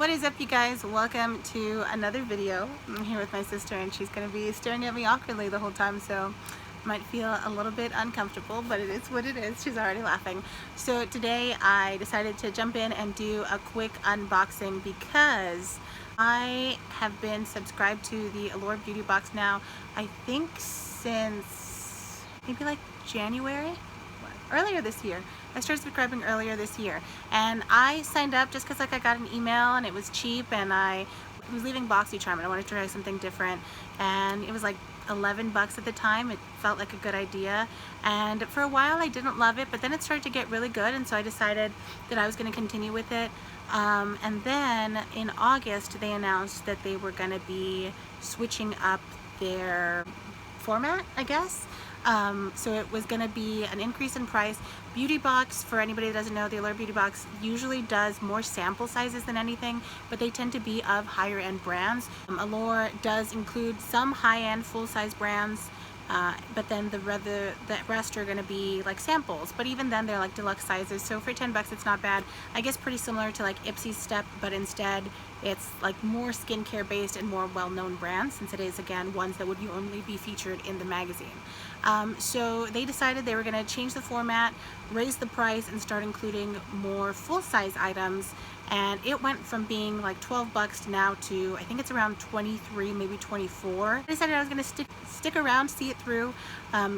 What is up, you guys? Welcome to another video. I'm here with my sister and she's going to be staring at me awkwardly the whole time, so might feel a little bit uncomfortable, but it is what it is. She's already laughing. So today I decided to jump in and do a quick unboxing because I have been subscribed to the Allure Beauty Box now, I think since maybe like January? Earlier this year. I started subscribing earlier this year, and I signed up just because I got an email and it was cheap, and I was leaving BoxyCharm and I wanted to try something different, and it was like 11 bucks at the time. It felt like a good idea, and for a while I didn't love it, but then it started to get really good, and so I decided that I was going to continue with it. And then in August they announced that they were going to be switching up their format, I guess. So it was going to be an increase in price. Beauty Box, for anybody that doesn't know, the Allure Beauty Box usually does more sample sizes than anything, but they tend to be of higher end brands. Allure does include some high-end full-size brands, but then the rest are going to be like samples, but even then they're like deluxe sizes, so for 10 bucks it's not bad. I guess pretty similar to like Ipsy's Step, but instead it's like more skincare based and more well-known brands, since it is again ones that would only be featured in the magazine. So they decided they were going to change the format, raise the price, and start including more full-size items, and it went from being like 12 bucks to now to I think it's around 23, maybe 24. I decided I was going to stick around, see it through,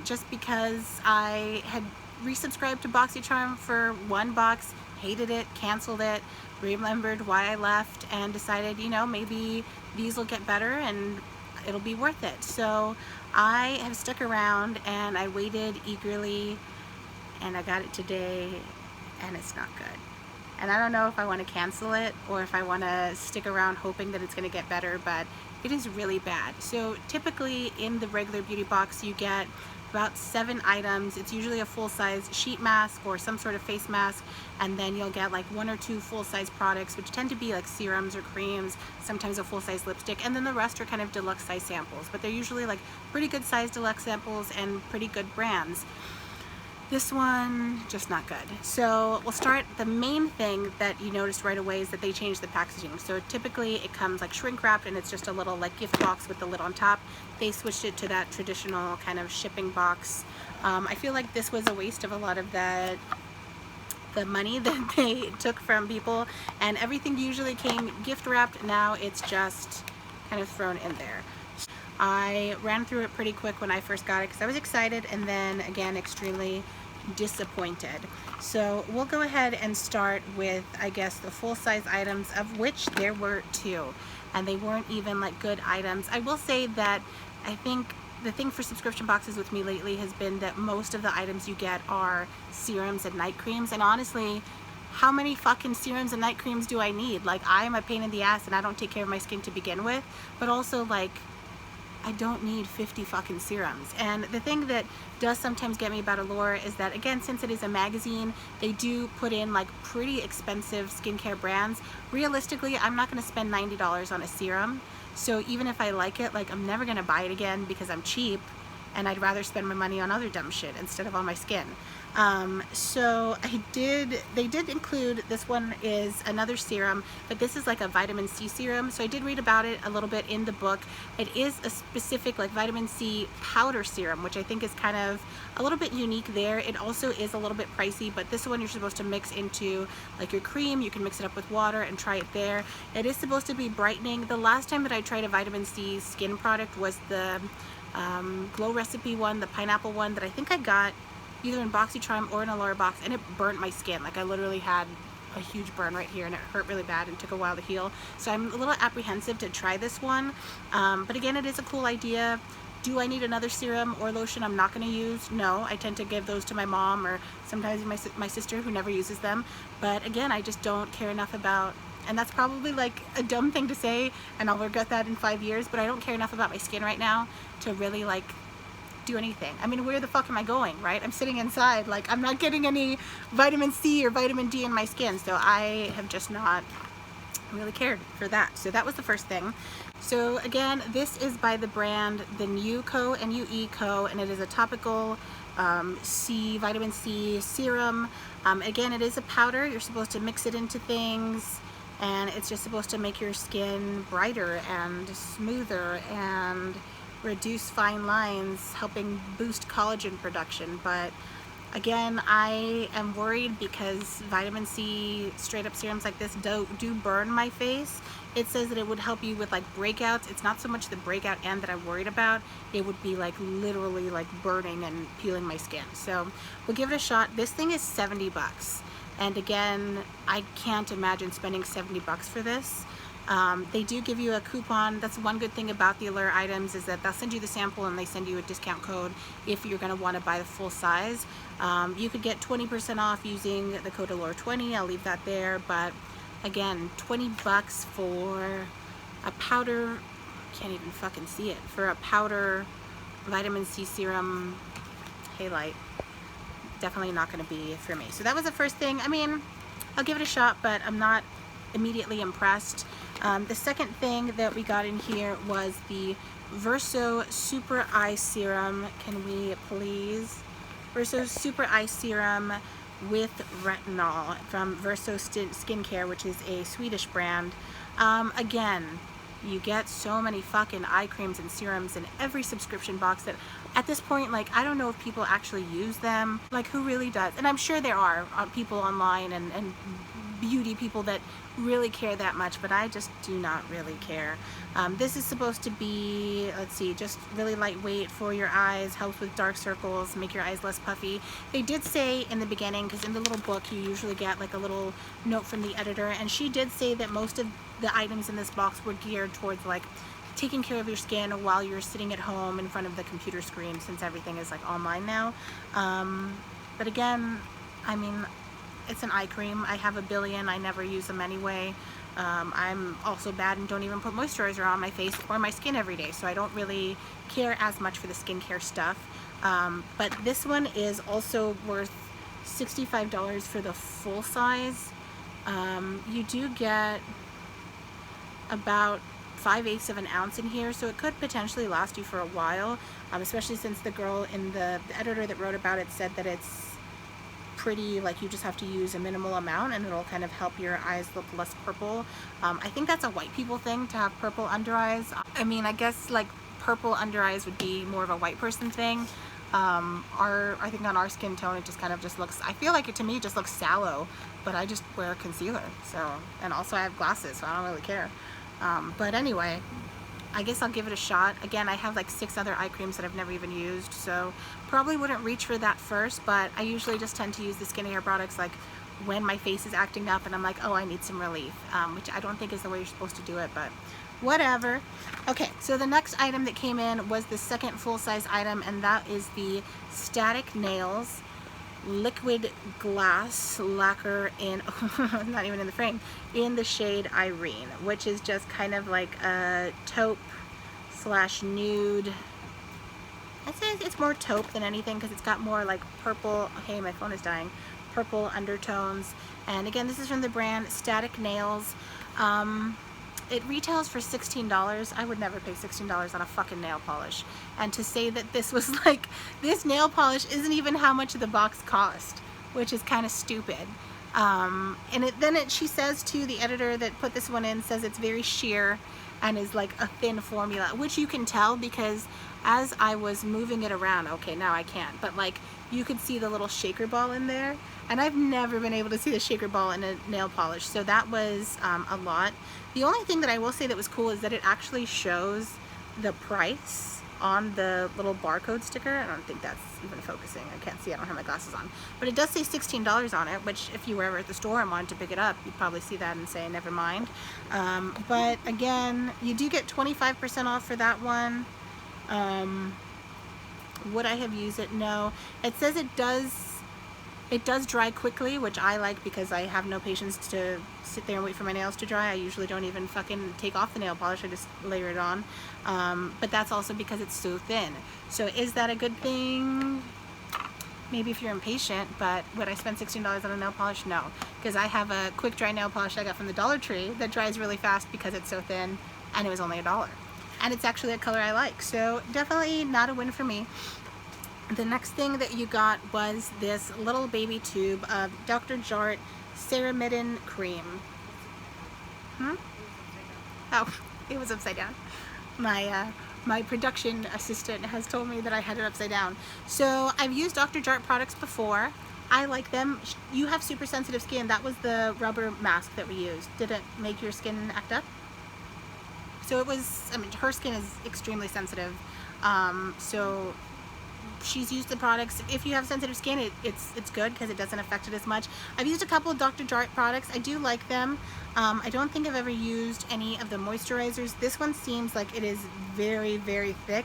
just because I had resubscribed to BoxyCharm for one box, hated it, canceled it, remembered why I left, and decided, you know, maybe these will get better and it'll be worth it. So I have stuck around and I waited eagerly, and I got it today, and it's not good. And I don't know if I want to cancel it or if I want to stick around hoping that it's going to get better, but it is really bad. So typically in the regular beauty box you get about 7 items. It's usually a full-size sheet mask or some sort of face mask, and then you'll get like 1 or 2 full-size products, which tend to be like serums or creams, sometimes a full-size lipstick, and then the rest are kind of deluxe size samples, but they're usually like pretty good size deluxe samples and pretty good brands. This one, just not good. So we'll start. The main thing that you noticed right away is that they changed the packaging. So typically it comes like shrink wrapped and it's just a little like gift box with the lid on top. They switched it to that traditional kind of shipping box. I feel like this was a waste of a lot of the money that they took from people, and everything usually came gift wrapped. Now it's just kind of thrown in there. I ran through it pretty quick when I first got it because I was excited, and then again extremely disappointed. So we'll go ahead and start with, I guess, the full-size items, of which there were 2, and they weren't even like good items. I will say that I think the thing for subscription boxes with me lately has been that most of the items you get are serums and night creams, and honestly, how many fucking serums and night creams do I need? Like, I am a pain in the ass and I don't take care of my skin to begin with, but also like I don't need 50 fucking serums. And the thing that does sometimes get me about Allure is that, again, since it is a magazine, they do put in like pretty expensive skincare brands. Realistically, I'm not going to spend $90 on a serum, so even if I like it, like, I'm never going to buy it again because I'm cheap, and I'd rather spend my money on other dumb shit instead of on my skin. So they did include, this one is another serum, but this is like a vitamin C serum. So I did read about it a little bit in the book. It is a specific like vitamin C powder serum, which I think is kind of a little bit unique there. It also is a little bit pricey, but this one you're supposed to mix into like your cream. You can mix it up with water and try it there. It is supposed to be brightening. The last time that I tried a vitamin C skin product was the Glow Recipe one, the pineapple one that I think I got either in BoxyCharm or in a Allure box, and it burnt my skin. Like, I literally had a huge burn right here and it hurt really bad and took a while to heal. So I'm a little apprehensive to try this one, but again, it is a cool idea. Do I need another serum or lotion I'm not going to use? No, I tend to give those to my mom or sometimes my sister, who never uses them. But again, I just don't care enough about, and that's probably like a dumb thing to say and I'll regret that in 5 years, but I don't care enough about my skin right now to really like do anything. I mean, where the fuck am I going, right? I'm sitting inside, like, I'm not getting any vitamin C or vitamin D in my skin, so I have just not really cared for that. So that was the first thing. So again, this is by the brand the NUCO, N-U-E-CO, and it is a topical vitamin C serum. Again, it is a powder. You're supposed to mix it into things and it's just supposed to make your skin brighter and smoother and reduce fine lines, helping boost collagen production. But again, I am worried because vitamin C straight up serums like this do burn my face. It says that it would help you with like breakouts. It's not so much the breakout end that I'm worried about. It would be like literally like burning and peeling my skin. So we'll give it a shot. This thing is 70 bucks. And again, I can't imagine spending 70 bucks for this. They do give you a coupon. That's one good thing about the Allure items, is that they'll send you the sample and they send you a discount code if you're going to want to buy the full size. You could get 20% off using the code Allure20. I'll leave that there. But again, 20 bucks for a powder, can't even fucking see it, for a powder vitamin C serum halite. Definitely not going to be for me. So that was the first thing. I mean, I'll give it a shot, but I'm not immediately impressed. The second thing that we got in here was the Verso Super Eye Serum. Can we please? Verso Super Eye Serum with Retinol from Verso Skincare, which is a Swedish brand. Again, you get so many fucking eye creams and serums in every subscription box that at this point, like, I don't know if people actually use them. Like, who really does? And I'm sure there are people online and beauty people that really care that much, but I just do not really care. This is supposed to be, let's see, just really lightweight for your eyes, helps with dark circles, make your eyes less puffy. They did say in the beginning, because in the little book you usually get like a little note from the editor, and she did say that most of the items in this box were geared towards like taking care of your skin while you're sitting at home in front of the computer screen, since everything is like online now. But again, I mean, it's an eye cream. I have a billion. I never use them anyway. I'm also bad and don't even put moisturizer on my face or my skin every day, so I don't really care as much for the skincare stuff. But this one is also worth $65 for the full size. You do get about 5/8 of an ounce in here, so it could potentially last you for a while, especially since the girl in the editor that wrote about it said that it's pretty, like, you just have to use a minimal amount and it'll kind of help your eyes look less purple. I think that's a white people thing to have purple under eyes. I mean, I guess like purple under eyes would be more of a white person thing. I think on our skin tone it just kind of just looks, I feel like it, to me, it just looks sallow, but I just wear concealer, so, and also I have glasses, so I don't really care. But anyway, I guess I'll give it a shot. Again, I have like 6 other eye creams that I've never even used, so probably wouldn't reach for that first, but I usually just tend to use the skincare products like when my face is acting up and I'm like, oh, I need some relief, which I don't think is the way you're supposed to do it, but whatever. Okay, so the next item that came in was the second full-size item, and that is the Static Nails Liquid Glass Lacquer in, not even in the frame, in the shade Irene, which is just kind of like a taupe / nude. I'd say it's more taupe than anything because it's got more like purple, hey, my phone is dying, purple undertones. And again, this is from the brand Static Nails. It retails for $16. I would never pay $16 on a fucking nail polish. And to say that this was like, this nail polish isn't even how much the box cost, which is kind of stupid. And she says to the editor that put this one in, says it's very sheer and is like a thin formula, which you can tell because as I was moving it around, okay, now I can't, but like you could see the little shaker ball in there, and I've never been able to see the shaker ball in a nail polish, so that was a lot. The only thing that I will say that was cool is that it actually shows the price on the little barcode sticker. I don't think that's even focusing. I can't see, I don't have my glasses on. But it does say $16 on it, which if you were ever at the store and wanted to pick it up, you'd probably see that and say, never mind. But again, you do get 25% off for that one. Would I have used it? No. It says it does dry quickly, which I like because I have no patience to sit there and wait for my nails to dry. I usually don't even fucking take off the nail polish, I just layer it on. But that's also because it's so thin. So is that a good thing? Maybe if you're impatient, but would I spend $16 on a nail polish? No, because I have a quick dry nail polish I got from the Dollar Tree that dries really fast because it's so thin, and it was only $1. And it's actually a color I like, so definitely not a win for me. The next thing that you got was this little baby tube of Dr. Jart Ceramidin Cream. Hmm? Oh, it was upside down. My production assistant has told me that I had it upside down. So I've used Dr. Jart products before. I like them. You have super sensitive skin. That was the rubber mask that we used. Did it make your skin act up? So it was, I mean, her skin is extremely sensitive. So she's used the products. If you have sensitive skin, it's good because it doesn't affect it as much. I've used a couple of Dr. Jart products. I do like them. I don't think I've ever used any of the moisturizers. This one seems like it is very, very thick.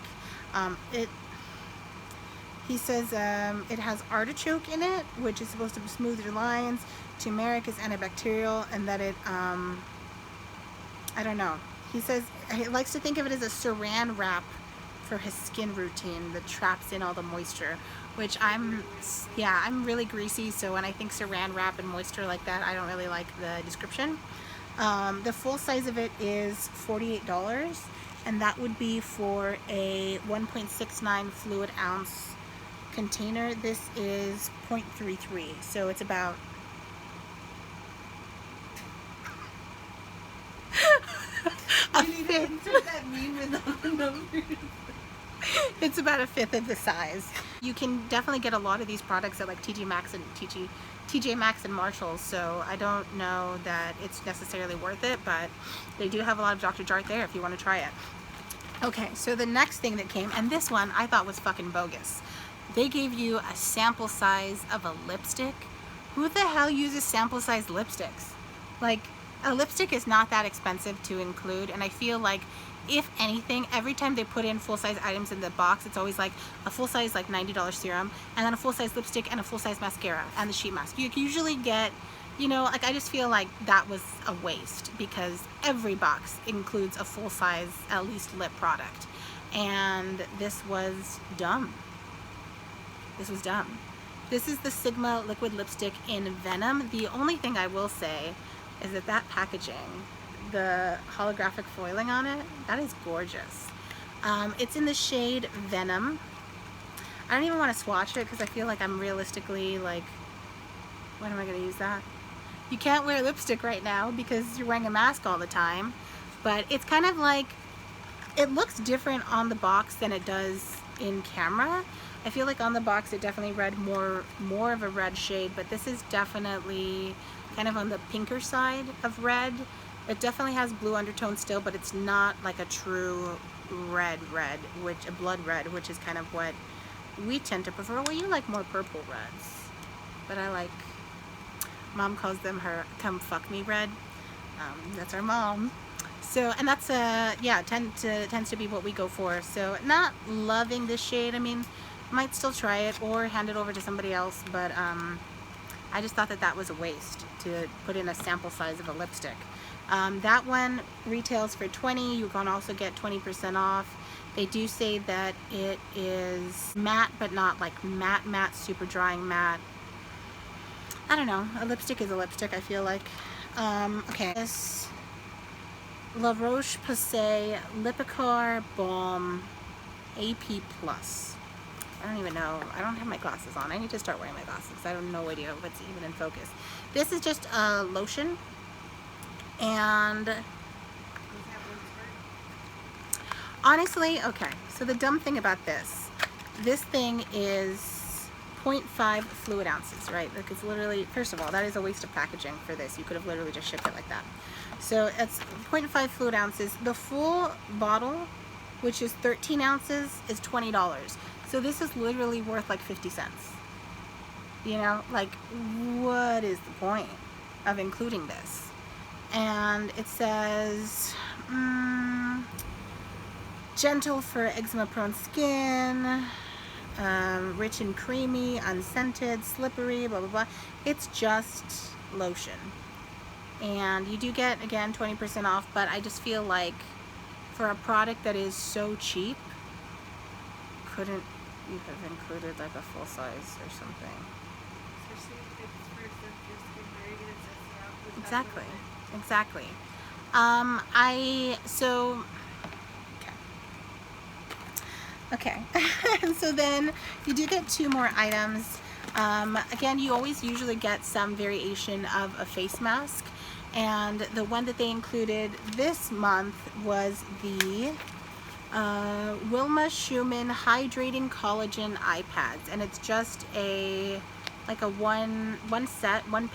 He says it has artichoke in it, which is supposed to smooth your lines. Turmeric is antibacterial, and that it, I don't know. He says he likes to think of it as a saran wrap for his skin routine that traps in all the moisture, which I'm really greasy, so when I think saran wrap and moisture like that, I don't really like the description. The full size of it is $48, and that would be for a 1.69 fluid ounce container. This is 0.33, so it's about a fifth. It's about a fifth of the size. You can definitely get a lot of these products at like TJ Maxx and Marshalls, so I don't know that it's necessarily worth it, but they do have a lot of Dr. Jart there if you want to try it. Okay, so the next thing that came, and this one I thought was fucking bogus. They gave you a sample size of a lipstick. Who the hell uses sample size lipsticks? Like, a lipstick is not that expensive to include, and I feel like if anything, every time they put in full-size items in the box, it's always like a full-size like $90 serum, and then a full-size lipstick and a full-size mascara and the sheet mask. You usually get, you know, like, I just feel like that was a waste because every box includes a full-size, at least lip product, and this was dumb. This was dumb. This is the Sigma liquid lipstick in Venom. The only thing I will say is that packaging, the holographic foiling on it, that is gorgeous. It's in the shade Venom. I don't even want to swatch it because I feel like I'm realistically like, when am I going to use that? You can't wear lipstick right now because you're wearing a mask all the time, but it's kind of like, it looks different on the box than it does in camera. I feel like on the box it definitely read more of a red shade, but this is definitely kind of on the pinker side of red. It definitely has blue undertones still, but it's not like a true red, which a blood red, which is kind of what we tend to prefer. Well, you like more purple reds, but I like, Mom calls them her come fuck me red. That's our mom. So, and that's yeah, tends to be what we go for. So, not loving this shade. I mean, might still try it or hand it over to somebody else, but I just thought that was a waste to put in a sample size of a lipstick. That one retails for $20. You can also get 20% off. They do say that it is matte, but not like matte, super drying matte. I don't know. A lipstick is a lipstick, I feel like. Okay. This La Roche-Posay Lipikar Balm AP+. I don't even know. I don't have my glasses on. I need to start wearing my glasses because I have no idea what's even in focus. This is just a lotion. And honestly, okay, so the dumb thing about this thing is 0.5 fluid ounces, right? Like, it's literally, first of all, that is a waste of packaging for this. You could have literally just shipped it like that. So it's 0.5 fluid ounces. The full bottle, which is 13 ounces, is $20. So this is literally worth like 50 cents. You know, like, what is the point of including this? And it says gentle for eczema prone skin, rich and creamy, unscented, slippery, blah blah blah. It's just lotion, and you do get, again, 20% off, but I just feel like for a product that is so cheap, couldn't you have included like a full size or something? Exactly. Exactly. Okay. So then you do get 2 more items. Again, you always usually get some variation of a face mask, And the one that they included this month was the Wilma Schumann Hydrating Collagen Eye Pads, and it's just like a one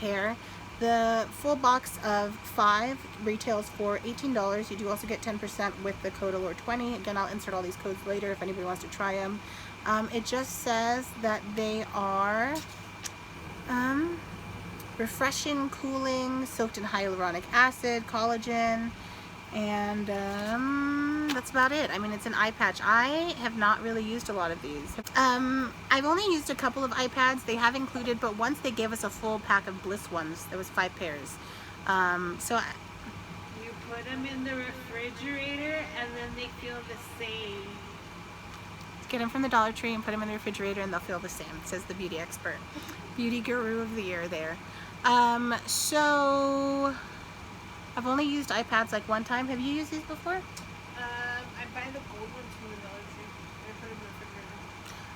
pair. The full box of 5 retails for $18. You do also get 10% with the code Allure20. Again, I'll insert all these codes later if anybody wants to try them. It just says that they are refreshing, cooling, soaked in hyaluronic acid, collagen, and that's about it. I mean, it's an eye patch. I have not really used a lot of these. I've only used a couple of eye pads. They have included, but once they gave us a full pack of Bliss ones. There was 5 pairs. You put them in the refrigerator and then they feel the same. Get them from the Dollar Tree and put them in the refrigerator and they'll feel the same, says the beauty expert. Beauty guru of the year there. So I've only used eye pads like one time. Have you used these before? I buy the gold ones from the Dollar Tree and I put them in the refrigerator.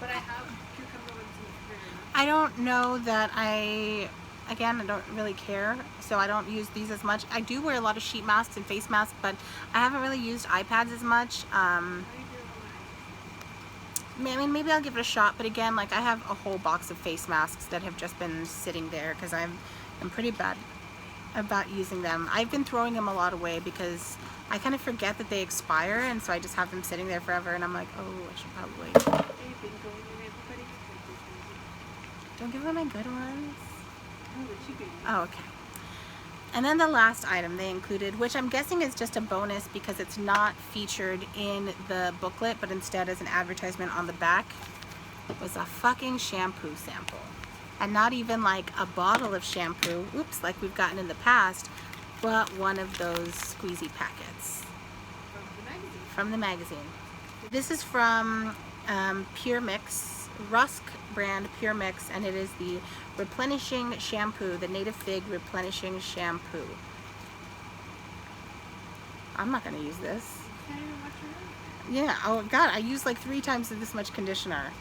But I have cucumber ones in the refrigerator. I don't know that again, I don't really care, so I don't use these as much. I do wear a lot of sheet masks and face masks, but I haven't really used eye pads as much. I mean, maybe I'll give it a shot, but again, like I have a whole box of face masks that have just been sitting there because I'm pretty bad about using them. I've been throwing them a lot away because I kind of forget that they expire, and so I just have them sitting there forever, and I'm like, oh, I should probably. Don't give them my good ones. Oh, okay. And then the last item they included, which I'm guessing is just a bonus because it's not featured in the booklet, but instead as an advertisement on the back, was a fucking shampoo sample. And not even like a bottle of shampoo, oops, like we've gotten in the past, but one of those squeezy packets. From the magazine. This is from Pure Mix, Rusk brand Pure Mix, and it is the Replenishing Shampoo, the Native Fig Replenishing Shampoo. I'm not going to use this. Yeah, oh god, I use like 3 times this much conditioner.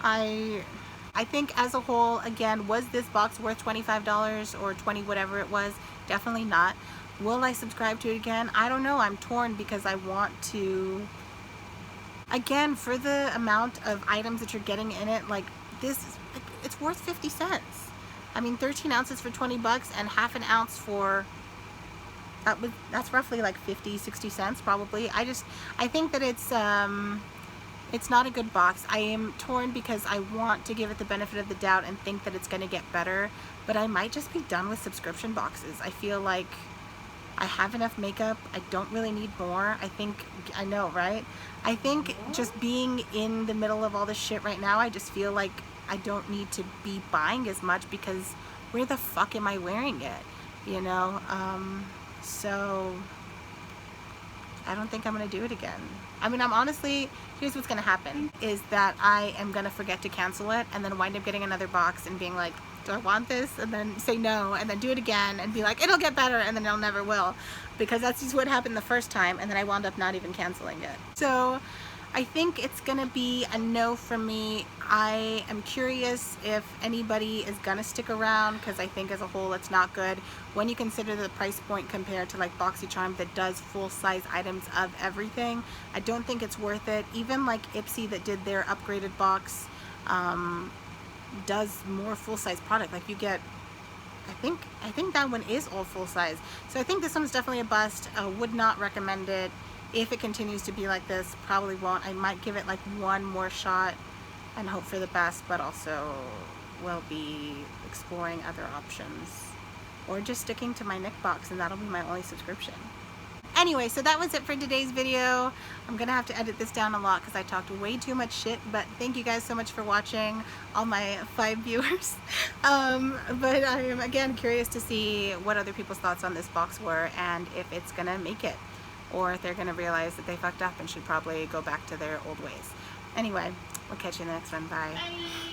I think as a whole, again, was this box worth $25 or $20, whatever it was? Definitely not. Will I subscribe to it again? I don't know. I'm torn because I want to, again, for the amount of items that you're getting in it, like this, it's worth 50 cents. I mean, 13 ounces for 20 bucks and half an ounce for, that's roughly like 50, 60 cents probably. I think that it's not a good box. I am torn because I want to give it the benefit of the doubt and think that it's going to get better, but I might just be done with subscription boxes. I feel like I have enough makeup. I don't really need more. I know, right? I think just being in the middle of all this shit right now, I just feel like I don't need to be buying as much because where the fuck am I wearing it? You know? So I don't think I'm gonna do it again. I mean, I'm honestly, here's what's gonna happen, is that I am gonna forget to cancel it and then wind up getting another box and being like, do I want this? And then say no, and then do it again and be like, it'll get better, and then it'll never will. Because that's just what happened the first time, and then I wound up not even canceling it. So I think it's gonna be a no from me. I am curious if anybody is gonna stick around because I think as a whole it's not good when you consider the price point compared to like BoxyCharm that does full-size items of everything. I don't think it's worth it. Even like Ipsy that did their upgraded box does more full-size product. Like you get, I think that one is all full-size. So I think this one's definitely a bust. Would not recommend it. If it continues to be like this, probably won't. I might give it like one more shot and hope for the best, but also will be exploring other options or just sticking to my Nick box, and that'll be my only subscription. Anyway, so that was it for today's video. I'm gonna have to edit this down a lot because I talked way too much shit, but thank you guys so much for watching, all my 5 viewers. But I am again curious to see what other people's thoughts on this box were and if it's gonna make it, or if they're gonna realize that they fucked up and should probably go back to their old ways. Anyway, we'll catch you in the next one. Bye. Bye.